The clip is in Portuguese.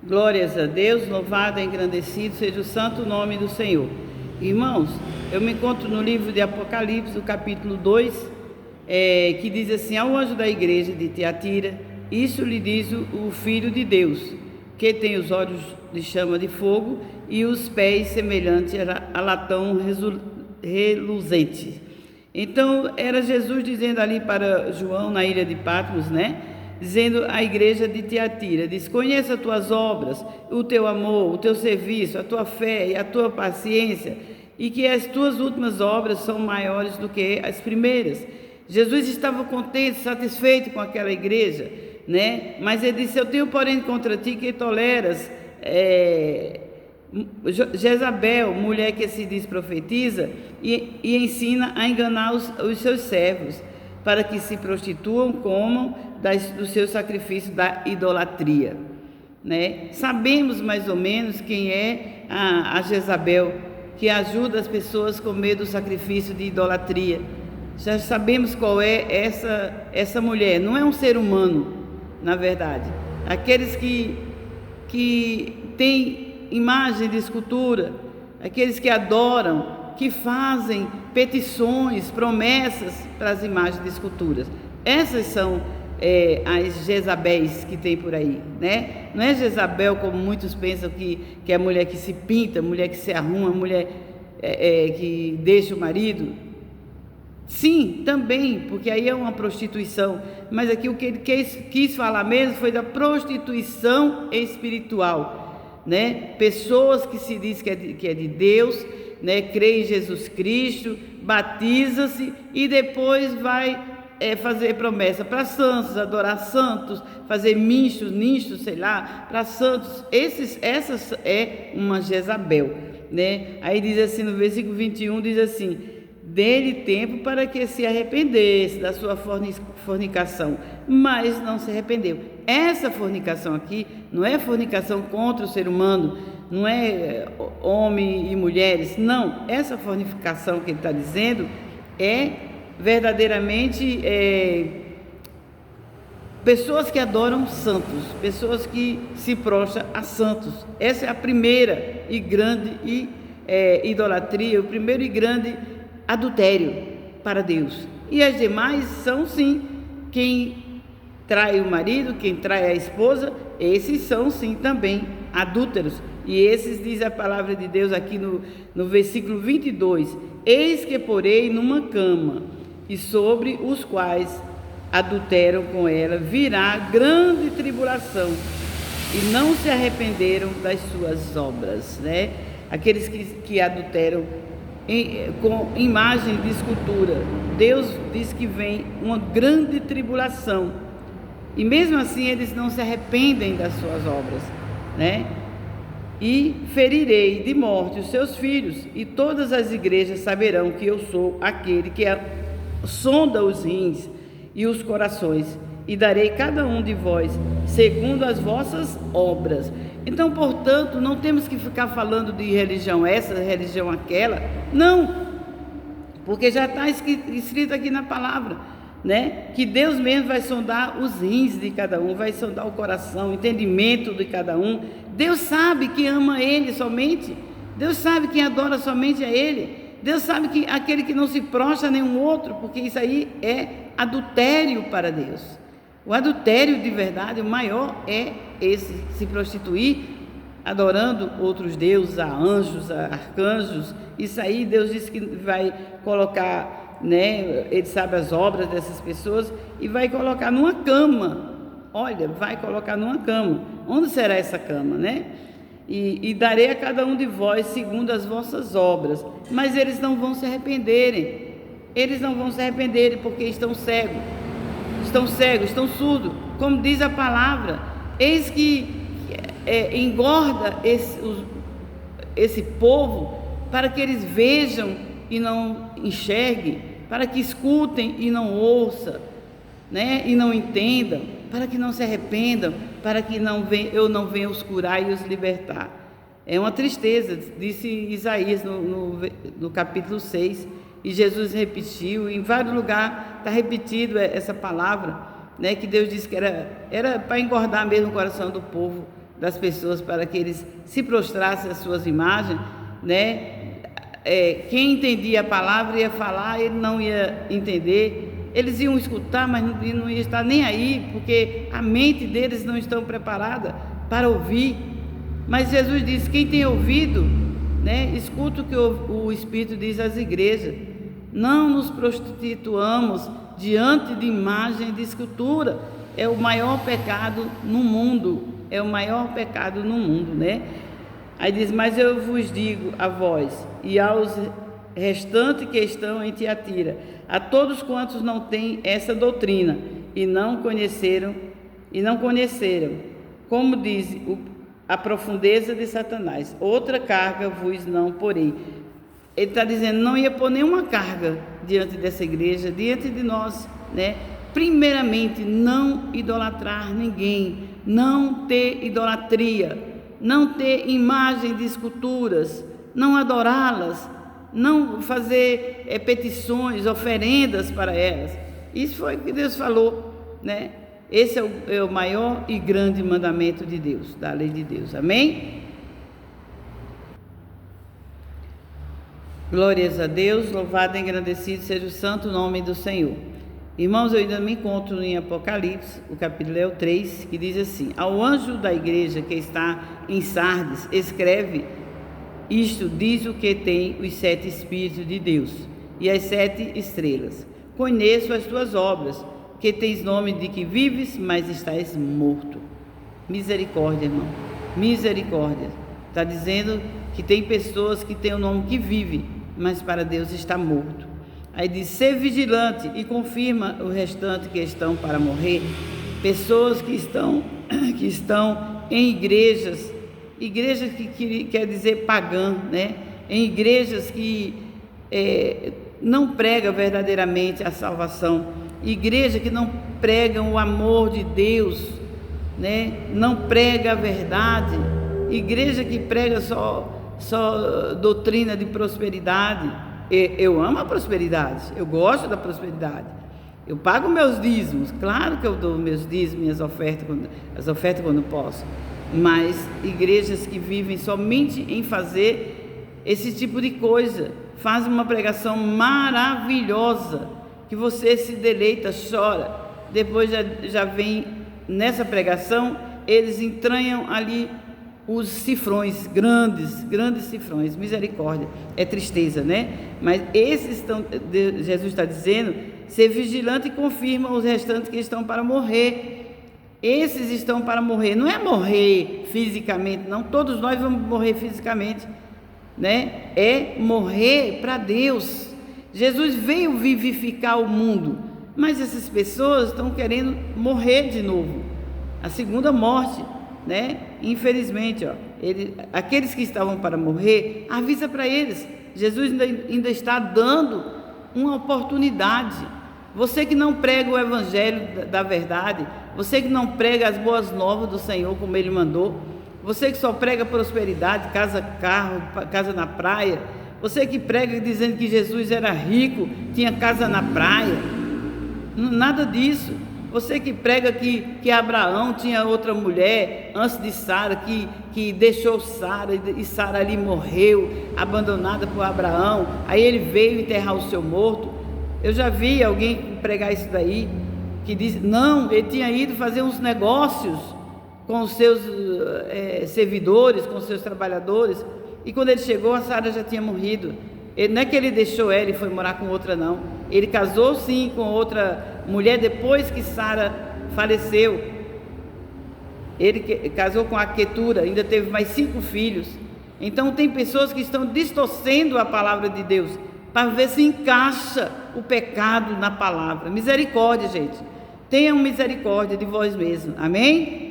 Glórias a Deus, louvado e engrandecido seja o santo nome do Senhor. Irmãos, eu me encontro no livro de Apocalipse, no capítulo 2, que diz assim: ao anjo da igreja de Tiatira, isso lhe diz o Filho de Deus, que tem os olhos de chama de fogo e os pés semelhantes a latão reluzente. Então, era Jesus dizendo ali para João, na ilha de Patmos, dizendo à igreja de Tiatira, diz: conheça as tuas obras, o teu amor, o teu serviço, a tua fé e a tua paciência, e que as tuas últimas obras são maiores do que as primeiras. Jesus estava contente, satisfeito com aquela igreja, mas ele disse: eu tenho porém contra ti que toleras Jezabel, mulher que se diz profetiza, e ensina a enganar os seus servos, para que se prostituam, comam do seu sacrifício da idolatria. Sabemos mais ou menos quem é a Jezabel, que ajuda as pessoas a comer do sacrifício de idolatria. Já sabemos qual é essa mulher. Não é um ser humano, na verdade. Aqueles que têm imagem de escultura, aqueles que adoram, que fazem petições, promessas para as imagens de esculturas. Essas são as Jezabéis que tem por aí, Não é Jezabel como muitos pensam que é a mulher que se pinta, mulher que se arruma, mulher que deixa o marido. Sim, também, porque aí é uma prostituição, mas aqui o que ele quis falar mesmo foi da prostituição espiritual, Pessoas que se diz que é de Deus, crê em Jesus Cristo, batiza-se e depois vai fazer promessa para santos, adorar santos, fazer nichos, sei lá, para santos. Essas é uma Jezabel, Aí diz assim no versículo 21, diz assim: dê-lhe tempo para que se arrependesse da sua fornicação, mas não se arrependeu. Essa fornicação aqui não é fornicação contra o ser humano, não é homem e mulheres, não. Essa fornicação que ele está dizendo é verdadeiramente pessoas que adoram santos, pessoas que se prostram a santos. Essa é a primeira e grande idolatria, o primeiro e grande adultério para Deus. E as demais são sim quem trai o marido, quem trai a esposa, esses são sim também adúlteros. E esses, diz a palavra de Deus aqui no versículo 22, eis que porei numa cama, e sobre os quais adulteram com ela virá grande tribulação, e não se arrependeram das suas obras. Aqueles que adulteram com imagem de escultura, Deus diz que vem uma grande tribulação, e mesmo assim eles não se arrependem das suas obras, E ferirei de morte os seus filhos, e todas as igrejas saberão que eu sou aquele que sonda os rins e os corações, e darei cada um de vós segundo as vossas obras. Então, portanto, não temos que ficar falando de religião essa, religião aquela, não, porque já está escrito aqui na palavra, que Deus mesmo vai sondar os rins de cada um, vai sondar o coração, o entendimento de cada um. Deus sabe quem ama Ele somente, Deus sabe quem adora somente a Ele, Deus sabe que aquele que não se prostra a nenhum outro, porque isso aí é adultério para Deus. O adultério de verdade, o maior é esse, se prostituir adorando outros deuses, a anjos, a arcanjos. Isso aí Deus disse que vai colocar, Ele sabe as obras dessas pessoas, e vai colocar numa cama. Olha, vai colocar numa cama. Onde será essa cama, E darei a cada um de vós segundo as vossas obras. Mas eles não vão se arrependerem. Eles não vão se arrependerem porque estão cegos, estão surdos. Como diz a palavra, eis que engorda esse povo, para que eles vejam e não enxerguem, para que escutem e não ouçam, e não entendam, para que não se arrependam, para que eu não venha os curar e os libertar. É uma tristeza, disse Isaías no capítulo 6, e Jesus repetiu, em vários lugares está repetido essa palavra, que Deus disse que era para engordar mesmo o coração do povo, das pessoas para que eles se prostrassem às suas imagens, né? Quem entendia a palavra ia falar, ele não ia entender, eles iam escutar, mas não ia estar nem aí, porque a mente deles não estão preparada para ouvir. Mas Jesus disse: quem tem ouvido, né, escuta o que o Espírito diz às igrejas. Não nos prostituamos diante de imagem de escultura. É o maior pecado no mundo, é o maior pecado no mundo, né? Aí diz: mas eu vos digo a vós e aos restantes que estão em Tiatira, a todos quantos não têm essa doutrina e não conheceram, como diz a profundeza de Satanás, outra carga vos não porei. Ele está dizendo, não ia pôr nenhuma carga diante dessa igreja, diante de nós, né? Primeiramente, não idolatrar ninguém, não ter idolatria, não ter imagem de esculturas, não adorá-las, não fazer petições, oferendas para elas. Isso foi o que Deus falou, né? Esse é o maior e grande mandamento de Deus, da lei de Deus. Amém? Glórias a Deus, louvado e engrandecido seja o santo nome do Senhor. Irmãos, eu ainda me encontro em Apocalipse, o capítulo 3, que diz assim: ao anjo da igreja que está em Sardes, escreve: isto diz o que tem os 7 Espíritos de Deus e as 7 estrelas. Conheço as tuas obras, que tens nome de que vives, mas estás morto. Misericórdia, irmão, misericórdia. Está dizendo que tem pessoas que têm o nome que vive, mas para Deus está morto. Aí diz: ser vigilante, e confirma o restante que estão para morrer. Pessoas que estão em igrejas que quer dizer pagã, né? Em igrejas que não pregam verdadeiramente a salvação, igreja que não pregam o amor de Deus, né? Não prega a verdade, igreja que prega só doutrina de prosperidade. Eu amo a prosperidade, eu gosto da prosperidade, eu pago meus dízimos, claro que eu dou meus dízimos, minhas ofertas, as ofertas quando posso, mas igrejas que vivem somente em fazer esse tipo de coisa, fazem uma pregação maravilhosa, que você se deleita, chora, depois já vem nessa pregação, eles entranham ali os cifrões, grandes cifrões, misericórdia, é tristeza, né? Mas esses Jesus está dizendo, ser vigilante e confirma os restantes que estão para morrer. Esses estão para morrer, não é morrer fisicamente, não, todos nós vamos morrer fisicamente, né? É morrer para Deus. Jesus veio vivificar o mundo, mas essas pessoas estão querendo morrer de novo, a segunda morte, né? Infelizmente, aqueles que estavam para morrer, avisa para eles, Jesus ainda está dando uma oportunidade. Você que não prega o evangelho da verdade, você que não prega as boas novas do Senhor como Ele mandou, você que só prega prosperidade, casa, carro, casa na praia, você que prega dizendo que Jesus era rico, tinha casa na praia, nada disso. Você que prega que Abraão tinha outra mulher antes de Sara, que deixou Sara e Sara ali morreu, abandonada por Abraão, aí ele veio enterrar o seu morto. Eu já vi alguém pregar isso daí, que diz, não, ele tinha ido fazer uns negócios com os seus servidores, com os seus trabalhadores, e quando ele chegou, a Sara já tinha morrido. Não é que ele deixou ela e foi morar com outra, não. Ele casou sim com outra mulher depois que Sara faleceu. Ele casou com a Quetura, ainda teve mais 5 filhos. Então tem pessoas que estão distorcendo a palavra de Deus para ver se encaixa o pecado na palavra. Misericórdia, gente. Tenham misericórdia de vós mesmos. Amém?